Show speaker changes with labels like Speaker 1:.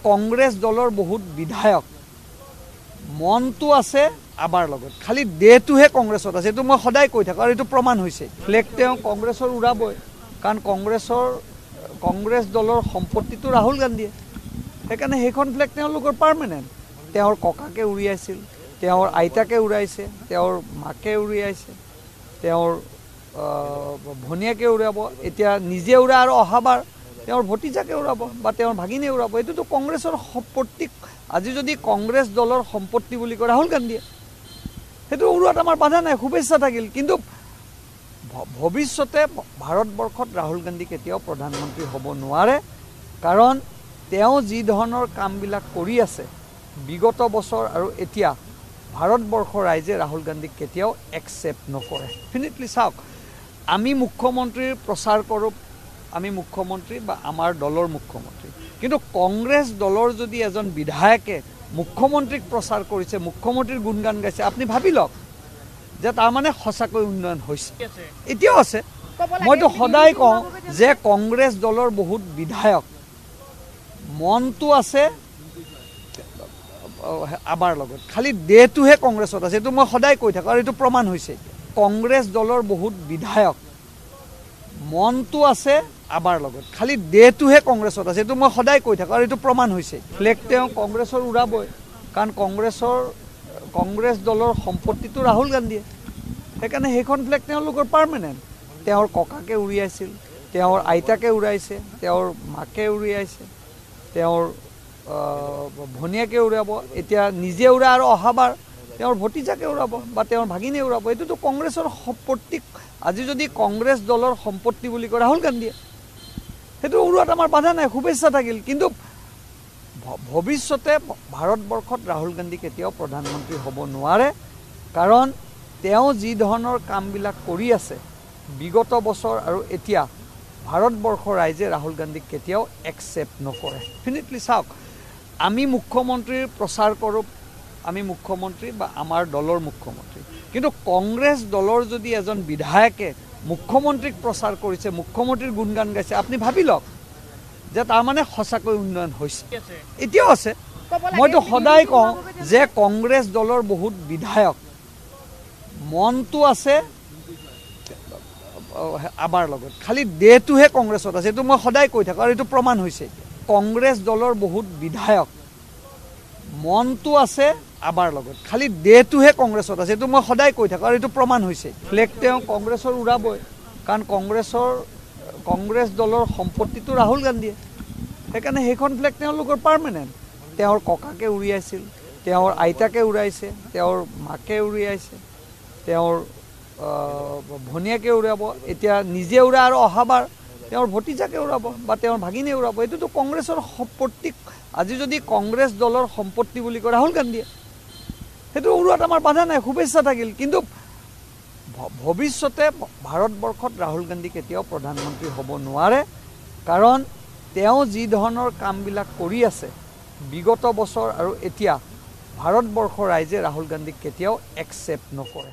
Speaker 1: কংগ্ৰেছ দলৰ বহুত বিধায়ক মনটো আছে আমাৰ লগত, খালি দেহটোহে কংগ্ৰেছত আছে। এইটো মই সদায় কৈ থাকোঁ আৰু এইটো প্ৰমাণ হৈছে। ফ্লেগ তেওঁ কংগ্ৰেছৰ উৰাবই, কাৰণ কংগ্ৰেছ দলৰ সম্পত্তিটো ৰাহুল গান্ধীয়ে, সেইকাৰণে সেইখন ফ্লেগ তেওঁলোকৰ পাৰ্মানেণ্ট। তেওঁৰ ককাকে উৰিয়াইছিল, তেওঁৰ আইতাকে উৰাইছে, তেওঁৰ মাকে উৰিয়াইছে, তেওঁৰ ভনীয়াকে উৰাব, এতিয়া নিজে উৰা আৰু অহাবাৰ তেওঁৰ ভতিজাকে উৰাব বা তেওঁৰ ভাগিনে উৰাব। এইটোতো কংগ্ৰেছৰ সম্পত্তি। আজি যদি কংগ্ৰেছ দলৰ সম্পত্তি বুলি কয় ৰাহুল গান্ধীয়ে, সেইটো উৰুৱাত আমাৰ বাধা নাই, শুভেচ্ছা থাকিল। কিন্তু ভৱিষ্যতে ভাৰতবৰ্ষত ৰাহুল গান্ধী কেতিয়াও প্ৰধানমন্ত্ৰী হ'ব নোৱাৰে, কাৰণ তেওঁ যি ধৰণৰ কামবিলাক কৰি আছে বিগত বছৰ আৰু এতিয়া ভাৰতবৰ্ষৰ ৰাইজে ৰাহুল গান্ধীক কেতিয়াও একচেপ্ট নকৰে। ডেফিনেটলি চাওক, আমি মুখ্যমন্ত্ৰীৰ প্ৰচাৰ কৰোঁ, আমি মুখ্যমন্ত্ৰী বা আমাৰ দলৰ মুখ্যমন্ত্ৰী, কিন্তু কংগ্ৰেছ দলৰ যদি এজন বিধায়কে মুখ্যমন্ত্ৰীক প্ৰচাৰ কৰিছে, মুখ্যমন্ত্ৰীৰ গুণগান গাইছে, আপুনি ভাবি লওক যে তাৰমানে সঁচাকৈ উন্নয়ন হৈছে, এতিয়াও আছে। মইতো সদায় কওঁ যে কংগ্ৰেছ দলৰ বহুত বিধায়ক মনটো আছে আমাৰ লগত, খালি দেহটোহে কংগ্ৰেছত আছে। এইটো মই সদায় কৈ থাকোঁ আৰু এইটো প্ৰমাণ হৈছে। কংগ্ৰেছ দলৰ বহুত বিধায়ক মনটো আছে আমাৰ লগত, খালি দেহটোহে কংগ্ৰেছত আছে। এইটো মই সদায় কৈ থাকোঁ আৰু এইটো প্ৰমাণ হৈছে। ফ্লেগ তেওঁ কংগ্ৰেছৰ উৰাবই, কাৰণ কংগ্ৰেছ দলৰ সম্পত্তিটো ৰাহুল গান্ধীয়ে, সেইকাৰণে সেইখন ফ্লেগ তেওঁলোকৰ পাৰ্মানেণ্ট। তেওঁৰ ককাকে উৰিয়াইছিল, তেওঁৰ আইতাকে উৰাইছে, তেওঁৰ মাকে উৰিয়াইছে, তেওঁৰ ভনীয়াকে উৰাব, এতিয়া নিজে উৰা আৰু অহাবাৰ তেওঁৰ ভতিজাকে উৰাব বা তেওঁৰ ভাগিনে উৰাব। এইটোতো কংগ্ৰেছৰ সম্পত্তি। আজি যদি কংগ্ৰেছ দলৰ সম্পত্তি বুলি কয় ৰাহুল গান্ধীয়ে, সেইটো উৰুৱাত আমাৰ বাধা নাই, শুভেচ্ছা থাকিল। কিন্তু ভৱিষ্যতে ভাৰতবৰ্ষত ৰাহুল গান্ধী কেতিয়াও প্ৰধানমন্ত্ৰী হ'ব নোৱাৰে, কাৰণ তেওঁ যি ধৰণৰ কামবিলাক কৰি আছে বিগত বছৰ আৰু এতিয়া ভাৰতবৰ্ষৰ ৰাইজে ৰাহুল গান্ধীক কেতিয়াও একচেপ্ট নকৰে। ডেফিনেটলি চাওক, আমি মুখ্যমন্ত্ৰীৰ প্ৰচাৰ কৰোঁ, আমি মুখ্যমন্ত্ৰী বা আমাৰ দলৰ মুখ্যমন্ত্ৰী, কিন্তু কংগ্ৰেছ দলৰ যদি এজন বিধায়কে মুখ্যমন্ত্ৰীক প্ৰচাৰ কৰিছে, মুখ্যমন্ত্ৰীৰ গুণগান গাইছে, আপুনি ভাবি লওক যে তাৰমানে সঁচাকৈ উন্নয়ন হৈছে, এতিয়াও আছে। মইতো সদায় কওঁ যে কংগ্ৰেছ দলৰ বহুত বিধায়ক মনটো আছে আমাৰ লগত, খালি দেহটোহে কংগ্ৰেছত আছে। এইটো মই সদায় কৈ থাকোঁ আৰু এইটো প্ৰমাণ হৈছে। কংগ্ৰেছ দলৰ বহুত বিধায়ক মনটো আছে আমাৰ লগত, খালি দেহটোহে কংগ্ৰেছত আছে। এইটো মই সদায় কৈ থাকোঁ আৰু এইটো প্ৰমাণ হৈছে। ফ্লেগ তেওঁ কংগ্ৰেছৰ উৰাবই, কাৰণ কংগ্ৰেছ দলৰ সম্পত্তিটো ৰাহুল গান্ধীয়ে, সেইকাৰণে সেইখন ফ্লেগ তেওঁলোকৰ পাৰ্মানেণ্ট। তেওঁৰ ককাকে উৰিয়াইছিল, তেওঁৰ আইতাকে উৰাইছে, তেওঁৰ মাকে উৰিয়াইছে, তেওঁৰ ভনীয়াকে উৰাব, এতিয়া নিজে উৰা আৰু অহাবাৰ তেওঁৰ ভতিজাকে উৰাব বা তেওঁৰ ভাগিনে উৰাব। এইটোতো কংগ্ৰেছৰ সম্পত্তি। আজি যদি কংগ্ৰেছ দলৰ সম্পত্তি বুলি কয় ৰাহুল গান্ধীয়ে, সেইটো উৰুৱাত আমাৰ বাধা নাই, শুভেচ্ছা থাকিল। কিন্তু ভৱিষ্যতে ভাৰতবৰ্ষত ৰাহুল গান্ধী কেতিয়াও প্ৰধানমন্ত্ৰী হ'ব নোৱাৰে, কাৰণ তেওঁ যি ধৰণৰ কামবিলাক কৰি আছে বিগত বছৰ আৰু এতিয়া ভাৰতবৰ্ষৰ ৰাইজে ৰাহুল গান্ধীক কেতিয়াও একচেপ্ট নকৰে।